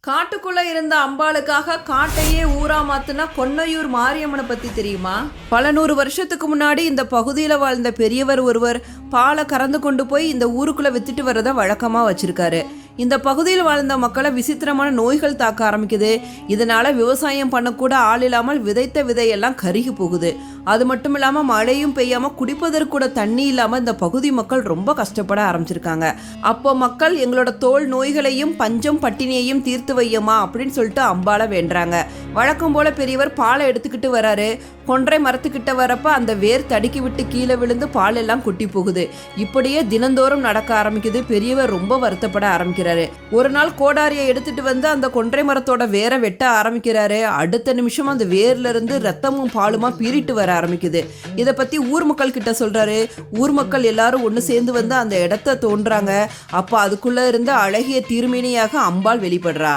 காட்டுக்குள்ள இருந்த அம்பாளுக்காக காட்டையே ஊரா மாத்துனா கொன்னையூர் மாரியம்மனை பத்தி தெரியுமா? பல நூறு வருஷத்துக்கு முன்னாடி இந்த பகுதியில வாழ்ந்த பெரியவர் ஒருவர் பாலை கறந்து கொண்டு போய் இந்த ஊருக்குள்ள வித்துட்டு வர்றத வழக்கமா வச்சிருக்காரு. இந்த பகுதியில் வாழ்ந்த மக்களை விசித்திரமான நோய்கள் தாக்க ஆரம்பிக்குது. இதனால விவசாயம் பண்ணக்கூட ஆள் இல்லாமல் விதைத்த விதையெல்லாம் கருகி போகுது. அது மட்டும் இல்லாம மழையும் பெய்யாம குடிப்பதற்கு கூட தண்ணி இல்லாம இந்த பகுதி மக்கள் ரொம்ப கஷ்டப்பட ஆரம்பிச்சிருக்காங்க. அப்போ மக்கள் எங்களோட தோல் நோய்களையும் பஞ்சம் பட்டினியையும் தீர்த்து வையமா அப்படின்னு சொல்லிட்டு அம்பாளை வேண்டுறாங்க. வழக்கம் போல பெரியவர் பாலை எடுத்துக்கிட்டு வராரு. கொன்றை மரத்துக்கிட்ட வரப்ப அந்த வேர் தடுக்கி விட்டு கீழே விழுந்து பால் எல்லாம் கொட்டி போகுது. இப்படியே தினந்தோறும் நடக்க ஆரம்பிக்குது. பெரியவர் ரொம்ப வருத்தப்பட ஆரம்பிக்கிறாரு. ஒரு நாள் கோடாரியை எடுத்துட்டு வந்து அந்த கொன்றை மரத்தோட வேரை வெட்ட ஆரம்பிக்கிறாரு. அடுத்த நிமிஷம் அந்த வேர்ல இருந்து ரத்தமும் பாலுமா பீறிட்டு வர ஆரம்பிக்குது. இதை பத்தி ஊர் மக்கள் கிட்ட சொல்றாரு. ஊர் மக்கள் எல்லாரும் ஒன்று சேர்ந்து வந்து அந்த இடத்த தோன்றாங்க. அப்ப அதுக்குள்ள இருந்த அழகிய திருமேனியாக அம்பாள் வெளிப்படுறா.